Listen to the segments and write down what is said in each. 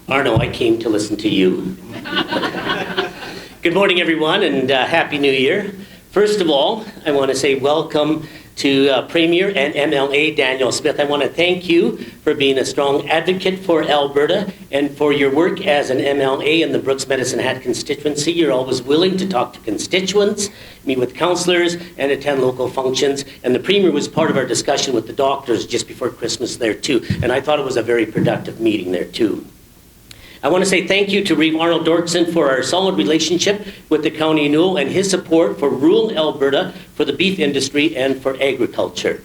Arno, I came to listen to you. Good morning, everyone, and Happy New Year. First of all, I want to say welcome to Premier and MLA Daniel Smith. I want to thank you for being a strong advocate for Alberta and for your work as an MLA in the Brooks Medicine Hat constituency. You're always willing to talk to constituents, meet with councillors, and attend local functions. And the Premier was part of our discussion with the doctors just before Christmas there too. And I thought it was a very productive meeting there too. I want to say thank you to Reeve Arnold Dorkson for our solid relationship with the County of Newell and his support for rural Alberta, for the beef industry, and for agriculture.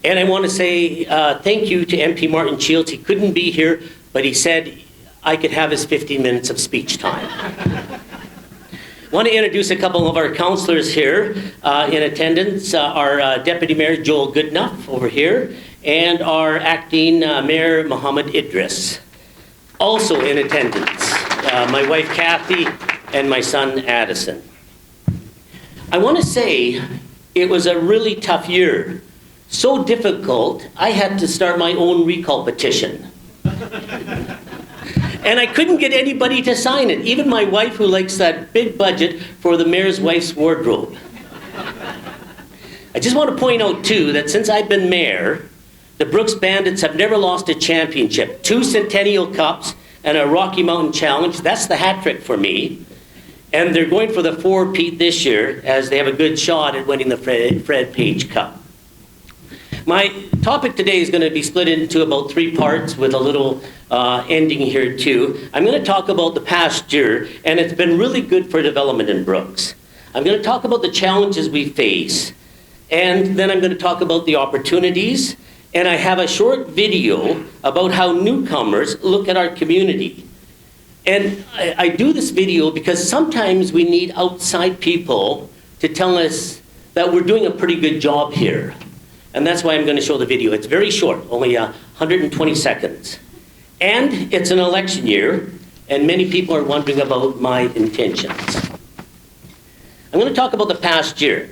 And I want to say thank you to MP Martin Shields. He couldn't be here, but he said I could have his 15 minutes of speech time. I want to introduce a couple of our councillors here in attendance. Our Deputy Mayor Joel Goodenough over here, and our Acting Mayor Mohammed Idris. Also in attendance, my wife Kathy and my son Addison. I want to say it was a really tough year. So difficult, I had to start my own recall petition. And I couldn't get anybody to sign it, even my wife who likes that big budget for the mayor's wife's wardrobe. I just want to point out too that since I've been mayor, the Brooks Bandits have never lost a championship. 2 Centennial Cups and a Rocky Mountain Challenge. That's the hat trick for me. And they're going for the 4-peat this year as they have a good shot at winning the Fred Page Cup. My topic today is going to be split into about 3 parts with a little ending here too. I'm going to talk about the past year, and it's been really good for development in Brooks. I'm going to talk about the challenges we face, and then I'm going to talk about the opportunities. And I have a short video about how newcomers look at our community. And I do this video because sometimes we need outside people to tell us that we're doing a pretty good job here. And that's why I'm going to show the video. It's very short, only 120 seconds. And it's an election year, and many people are wondering about my intentions. I'm going to talk about the past year.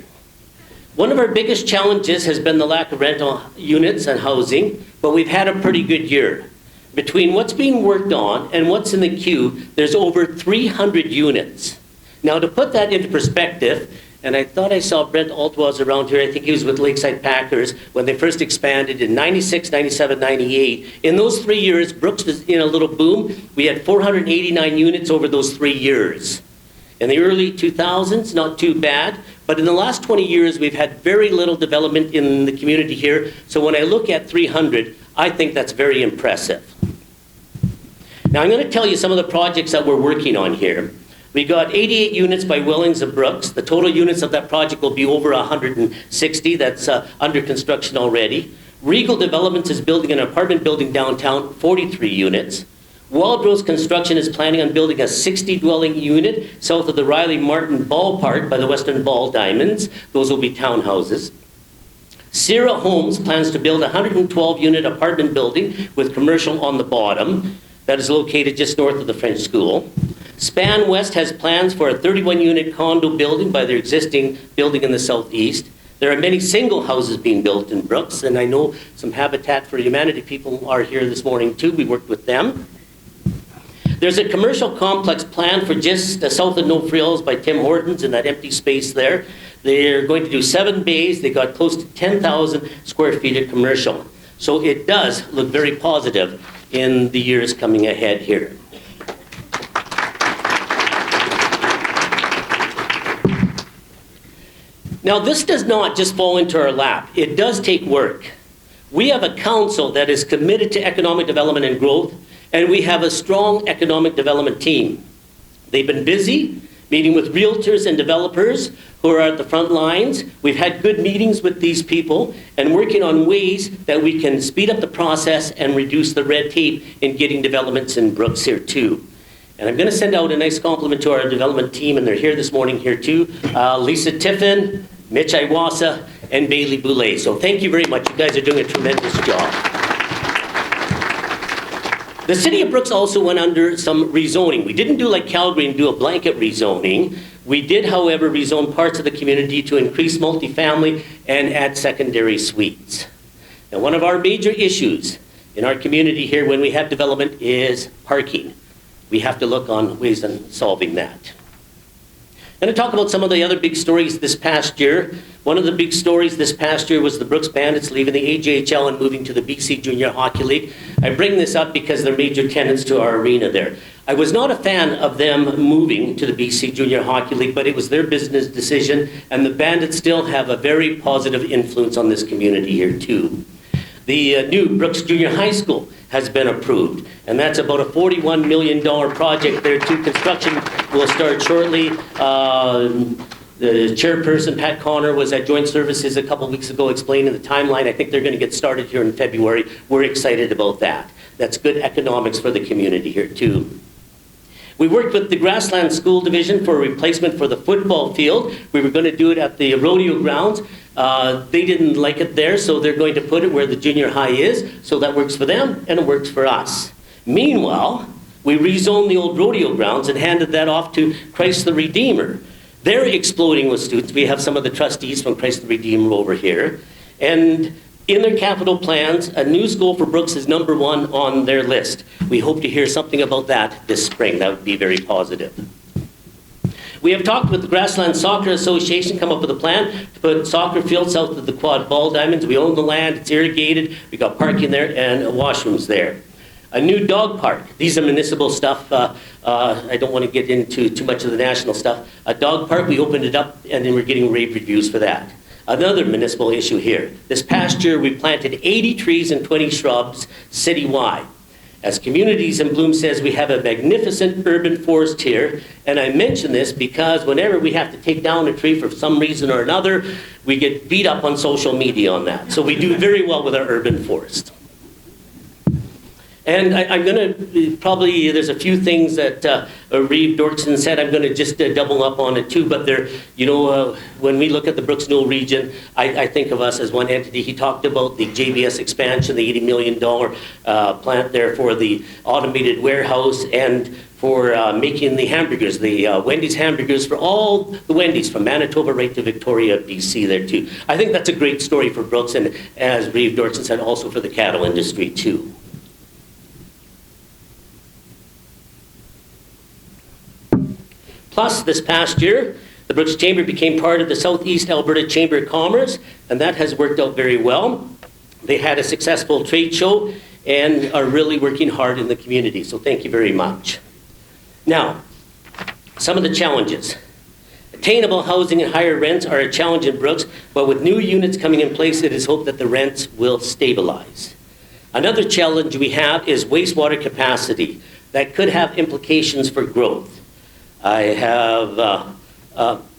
One of our biggest challenges has been the lack of rental units and housing, but we've had a pretty good year. Between what's being worked on and what's in the queue, there's over 300 units. Now, to put that into perspective, and I thought I saw Brent Altwaz around here, I think he was with Lakeside Packers when they first expanded in 96, 97, 98. In those 3 years, Brooks was in a little boom. We had 489 units over those 3 years. In the early 2000s, not too bad, but in the last 20 years, we've had very little development in the community here. So when I look at 300, I think that's very impressive. Now I'm going to tell you some of the projects that we're working on here. We got 88 units by Willings of Brooks. The total units of that project will be over 160. That's under construction already. Regal Developments is building an apartment building downtown, 43 units. Waldrose Construction is planning on building a 60-dwelling unit south of the Riley Martin Ballpark by the Western Ball Diamonds. Those will be townhouses. Sierra Homes plans to build a 112-unit apartment building with commercial on the bottom. That is located just north of the French School. Span West has plans for a 31-unit condo building by their existing building in the southeast. There are many single houses being built in Brooks, and I know some Habitat for Humanity people are here this morning too. We worked with them. There's a commercial complex planned for just south of No Frills by Tim Hortons in that empty space there. They're going to do 7 bays. They got close to 10,000 square feet of commercial. So it does look very positive in the years coming ahead here. Now this does not just fall into our lap. It does take work. We have a council that is committed to economic development and growth, and we have a strong economic development team. They've been busy meeting with realtors and developers who are at the front lines. We've had good meetings with these people and working on ways that we can speed up the process and reduce the red tape in getting developments in Brooks here too. And I'm going to send out a nice compliment to our development team, and they're here this morning here too. Lisa Tiffin, Mitch Iwasa, and Bailey Boulay. So thank you very much. You guys are doing a tremendous job. The city of Brooks also went under some rezoning. We didn't do like Calgary and do a blanket rezoning. We did, however, rezone parts of the community to increase multifamily and add secondary suites. Now, one of our major issues in our community here when we have development is parking. We have to look on ways on solving that. I'm going to talk about some of the other big stories this past year. One of the big stories this past year was the Brooks Bandits leaving the AJHL and moving to the BC Junior Hockey League. I bring this up because they're major tenants to our arena there. I was not a fan of them moving to the BC Junior Hockey League, but it was their business decision, and the Bandits still have a very positive influence on this community here too. The new Brooks Junior High School has been approved, and that's about a $41 million project there too. Construction will start shortly. The chairperson, Pat Connor, was at Joint Services a couple weeks ago explaining the timeline. I think they're going to get started here in February. We're excited about that. That's good economics for the community here too. We worked with the Grassland School Division for a replacement for the football field. We were going to do it at the rodeo grounds. They didn't like it there, so they're going to put it where the junior high is. So that works for them, and it works for us. Meanwhile, we rezoned the old rodeo grounds and handed that off to Christ the Redeemer. They're exploding with students. We have some of the trustees from Christ the Redeemer over here. And in their capital plans, a new school for Brooks is number 1 on their list. We hope to hear something about that this spring. That would be very positive. We have talked with the Grassland Soccer Association, come up with a plan to put soccer fields south of the Quad Ball Diamonds. We own the land, it's irrigated, we got parking there and washrooms there. A new dog park. These are municipal stuff. I don't want to get into too much of the national stuff. A dog park, we opened it up and then we're getting rave reviews for that. Another municipal issue here. This past year, we planted 80 trees and 20 shrubs citywide. As Communities in Bloom says, we have a magnificent urban forest here. And I mention this because whenever we have to take down a tree for some reason or another, we get beat up on social media on that. So we do very well with our urban forest. And I'm going to probably, there's a few things that Reeve Dorkson said, I'm going to just double up on it too, but there, when we look at the Brooks Newell region, I think of us as one entity. He talked about the JBS expansion, the $80 million plant there for the automated warehouse and for making the hamburgers, the Wendy's hamburgers for all the Wendy's from Manitoba right to Victoria, BC there too. I think that's a great story for Brooks and as Reeve Dorkson said, also for the cattle industry too. Plus, this past year, the Brooks Chamber became part of the Southeast Alberta Chamber of Commerce, and that has worked out very well. They had a successful trade show and are really working hard in the community, so thank you very much. Now, some of the challenges. Attainable housing and higher rents are a challenge in Brooks, but with new units coming in place, it is hoped that the rents will stabilize. Another challenge we have is wastewater capacity. That could have implications for growth. I have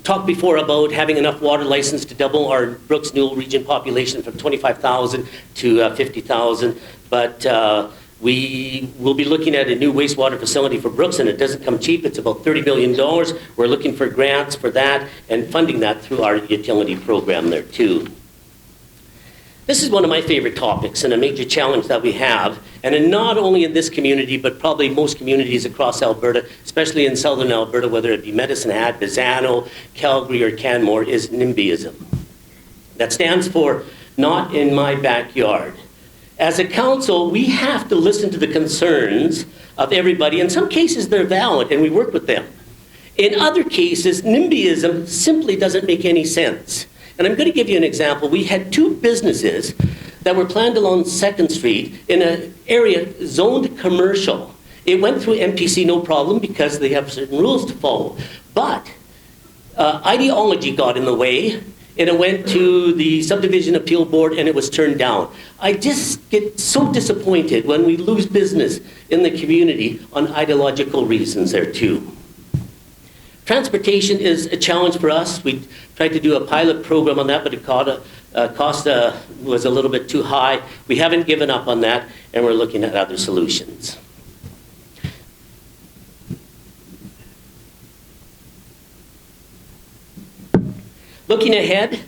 talked before about having enough water license to double our Brooks Newell region population from 25,000 to 50,000, but we will be looking at a new wastewater facility for Brooks, and it doesn't come cheap. It's about $30 million. We're looking for grants for that and funding that through our utility program there too. This is one of my favorite topics and a major challenge that we have, and not only in this community, but probably most communities across Alberta, especially in southern Alberta, whether it be Medicine Hat, Bizano, Calgary, or Canmore, is NIMBYism. That stands for Not in My Backyard. As a council, we have to listen to the concerns of everybody. In some cases, they're valid, and we work with them. In other cases, NIMBYism simply doesn't make any sense. And I'm going to give you an example. We had 2 businesses that were planned along 2nd Street in an area zoned commercial. It went through MPC no problem because they have certain rules to follow. But ideology got in the way, and it went to the Subdivision Appeal Board and it was turned down. I just get so disappointed when we lose business in the community on ideological reasons there too. Transportation is a challenge for us. We tried to do a pilot program on that, but it cost was a little bit too high. We haven't given up on that, and we're looking at other solutions. Looking ahead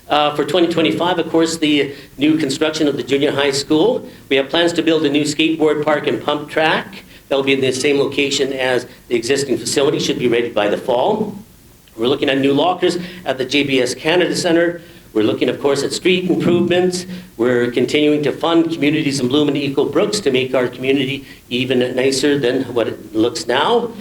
for 2025, of course, the new construction of the junior high school. We have plans to build a new skateboard park and pump track. That will be in the same location as the existing facility, should be ready by the fall. We're looking at new lockers at the JBS Canada Centre. We're looking, of course, at street improvements. We're continuing to fund Communities in Bloom and Eco Brooks to make our community even nicer than what it looks now.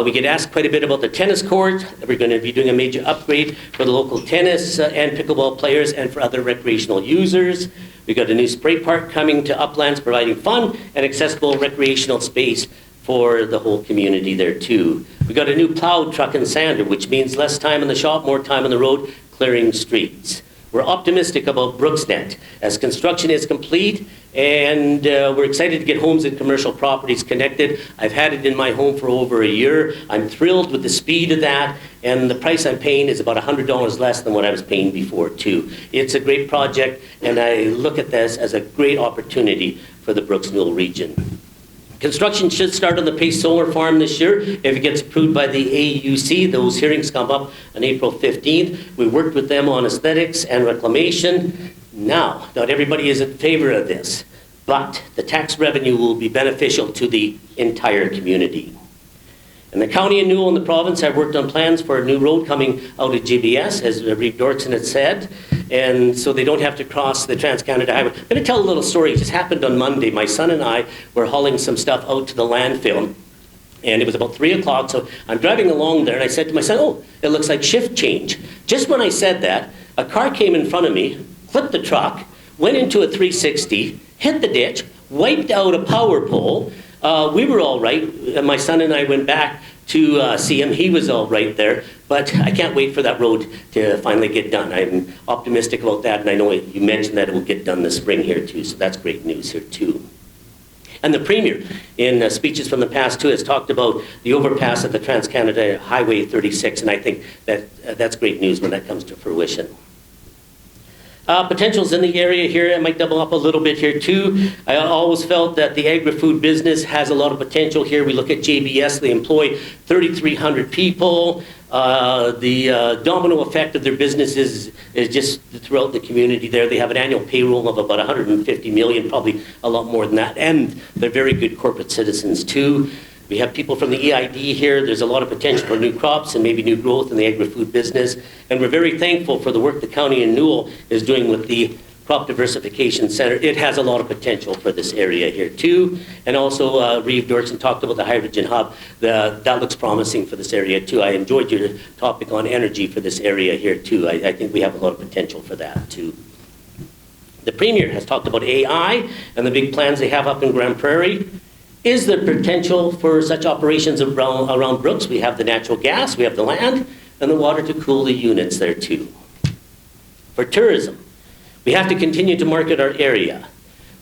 We get asked quite a bit about the tennis court. We're going to be doing a major upgrade for the local tennis and pickleball players and for other recreational users. We've got a new spray park coming to Uplands, providing fun and accessible recreational space for the whole community there too. We've got a new plowed truck and sander, which means less time in the shop, more time on the road, clearing streets. We're optimistic about BrooksNet as construction is complete, and we're excited to get homes and commercial properties connected. I've had it in my home for over a year. I'm thrilled with the speed of that, and the price I'm paying is about $100 less than what I was paying before too. It's a great project, and I look at this as a great opportunity for the Brooks Newell region. Construction should start on the Pace Solar Farm this year if it gets approved by the AUC. Those hearings come up on April 15th. We worked with them on aesthetics and reclamation. Now, not everybody is in favor of this, but the tax revenue will be beneficial to the entire community. And the county of Newell and the province have worked on plans for a new road coming out of GBS, as Reeve Dortson had said, and so they don't have to cross the Trans-Canada Highway. I'm going to tell a little story. It just happened on Monday. My son and I were hauling some stuff out to the landfill, and it was about 3 o'clock, so I'm driving along there, and I said to my son, oh, it looks like shift change. Just when I said that, a car came in front of me, clipped the truck, went into a 360, hit the ditch, wiped out a power pole. We were all right. My son and I went back to see him. He was all right there, but I can't wait for that road to finally get done. I'm optimistic about that, and I know you mentioned that it will get done this spring here too, so that's great news here too. And the Premier, in speeches from the past too, has talked about the overpass at the Trans-Canada Highway 36, and I think that that's great news when that comes to fruition. Potentials in the area here, I might double up a little bit here too. I always felt that the agri-food business has a lot of potential here. We look at JBS, they employ 3,300 people. The domino effect of their business is just throughout the community there. They have an annual payroll of about 150 million, probably a lot more than that, and they're very good corporate citizens too. We have people from the EID here. There's a lot of potential for new crops and maybe new growth in the agri-food business. And we're very thankful for the work the county in Newell is doing with the Crop Diversification Center. It has a lot of potential for this area here too. And also Reeve Dortson talked about the hydrogen hub. That looks promising for this area too. I enjoyed your topic on energy for this area here too. I think we have a lot of potential for that too. The Premier has talked about AI and the big plans they have up in Grand Prairie. Is there potential for such operations around Brooks? We have the natural gas, we have the land, and the water to cool the units there too. For tourism, we have to continue to market our area.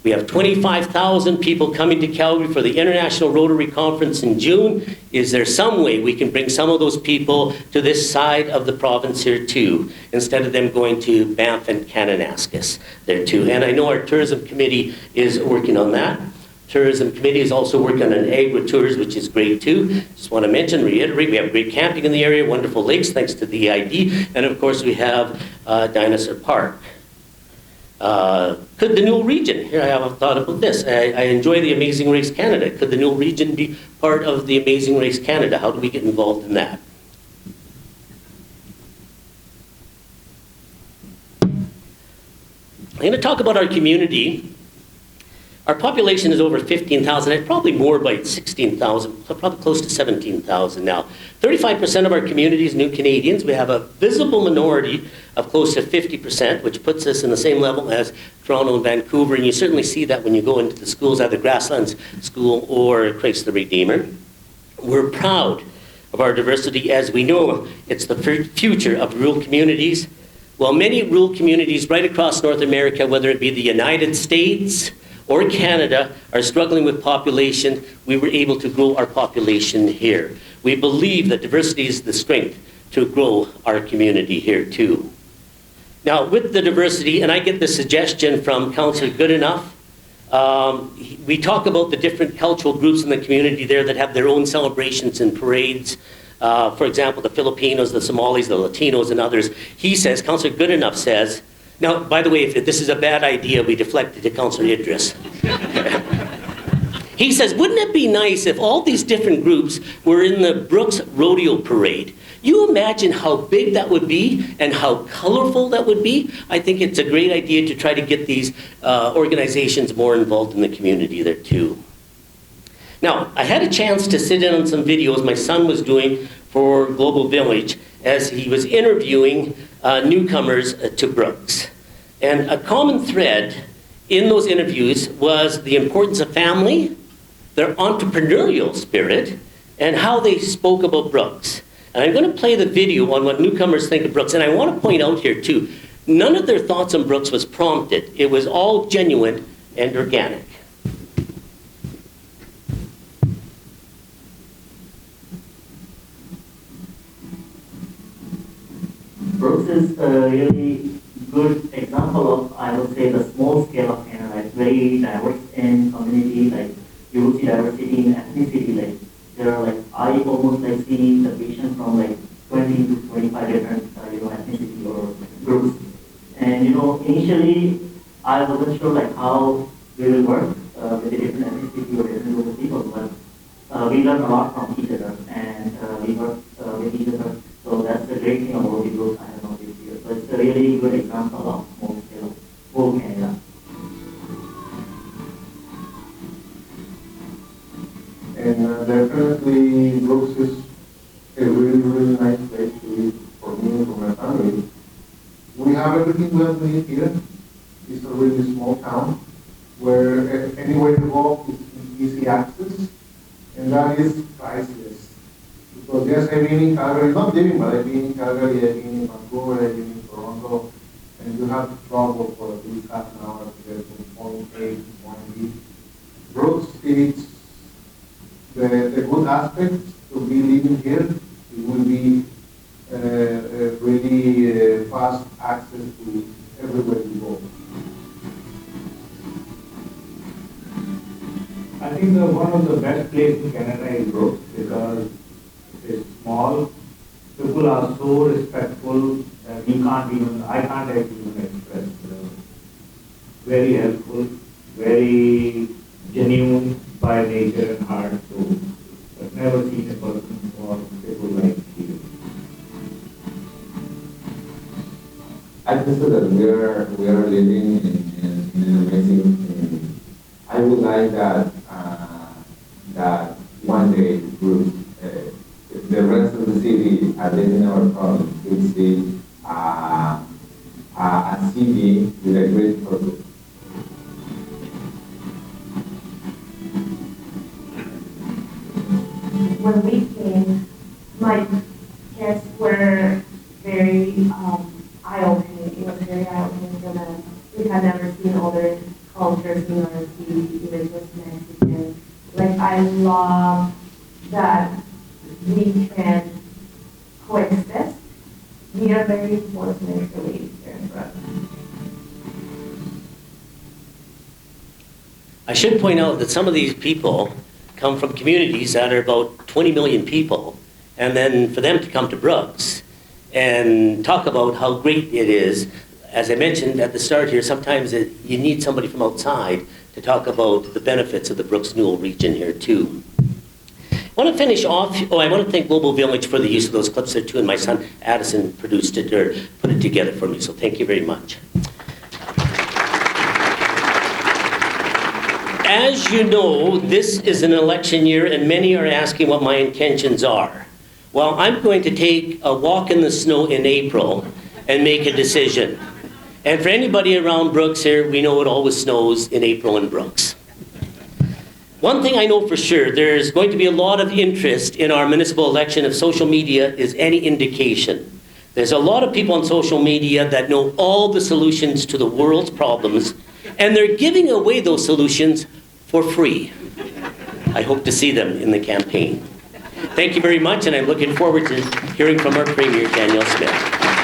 We have 25,000 people coming to Calgary for the International Rotary Conference in June. Is there some way we can bring some of those people to this side of the province here too, instead of them going to Banff and Kananaskis there too? And I know our tourism committee is working on that. Tourism Committee is also working on an agri-tours, which is great too. Just want to mention, reiterate, we have great camping in the area, wonderful lakes thanks to the EID, and of course we have Dinosaur Park. Could the Newell region, here I have a thought about this, I enjoy the Amazing Race Canada. Could the Newell region be part of the Amazing Race Canada? How do we get involved in that? I'm going to talk about our community. Our population is over 15,000, and probably more by 16,000, probably close to 17,000 now. 35% of our community is new Canadians. We have a visible minority of close to 50%, which puts us in the same level as Toronto and Vancouver, and you certainly see that when you go into the schools, either Grasslands School or Christ the Redeemer. We're proud of our diversity, as we know it's the future of rural communities. While many rural communities right across North America, whether it be the United States or Canada, are struggling with population, we were able to grow our population here. We believe that diversity is the strength to grow our community here too. Now with the diversity, and I get the suggestion from Councillor Goodenough, we talk about the different cultural groups in the community there that have their own celebrations and parades. For example, the Filipinos, the Somalis, the Latinos, and others. He says, Councillor Goodenough says, now, by the way, if this is a bad idea, we deflect it to Councillor Idris. He says, wouldn't it be nice if all these different groups were in the Brooks Rodeo Parade? You imagine how big that would be and how colorful that would be? I think it's a great idea to try to get these organizations more involved in the community there too. Now, I had a chance to sit in on some videos my son was doing for Global Village as he was interviewing newcomers to Brooks. And a common thread in those interviews was the importance of family, their entrepreneurial spirit, and how they spoke about Brooks. And I'm going to play the video on what newcomers think of Brooks. And I want to point out here too, none of their thoughts on Brooks was prompted. It was all genuine and organic. Brooks is a really good example of, I would say, the small scale of Canada. It's very diverse in community, like you will see diversity in ethnicity, like there are like, I almost like see the patient from like 20 to 25 different, ethnicity or groups. And initially I wasn't sure like how we will work with the different ethnicity or different group of people, but we learn a lot from each other and we work with each other. So that's the great thing about the group I have noticed here. So it's a really good example of small scale, whole Canada. And definitely Brooks is a really, really nice place to live for me and for my family. We have everything we have need here. It's a really small town where anywhere you go is easy access, and that is priceless. Because yes, I've been in Calgary, not living, but I've been in Calgary, I've been in Vancouver, I've been in Toronto, and you have to travel for at least half an hour to get from point A to point B. Brooks, it's the good aspect to be living here. It will be really fast access to everywhere you go. I think one of the best places in Canada is Brooks because it's small. People are so respectful that I can't even express. Very helpful, very genuine by nature and heart. So I've never seen a person or people like you. I consider that we are living in an amazing. I would like that one day the rest of the city, at least in our province, will see a city with a great purpose. When we came, my parents were very eye-opening. It was very eye-opening for them. We had never seen other cultures, see religious Mexican. Like, I love that we can coexist. We are very fortunate to live here in Brooks. I should point out that some of these people come from communities that are about 20 million people, and then for them to come to Brooks and talk about how great it is, as I mentioned at the start here, sometimes you need somebody from outside to talk about the benefits of the Brooks Newell region here too. I want to finish off, I want to thank Global Village for the use of those clips there too, and my son Addison produced it, or put it together for me, so thank you very much. As you know, this is an election year and many are asking what my intentions are. Well, I'm going to take a walk in the snow in April and make a decision. And for anybody around Brooks here, we know it always snows in April in Brooks. One thing I know for sure, there's going to be a lot of interest in our municipal election if social media is any indication. There's a lot of people on social media that know all the solutions to the world's problems, and they're giving away those solutions for free. I hope to see them in the campaign. Thank you very much, and I'm looking forward to hearing from our Premier, Danielle Smith.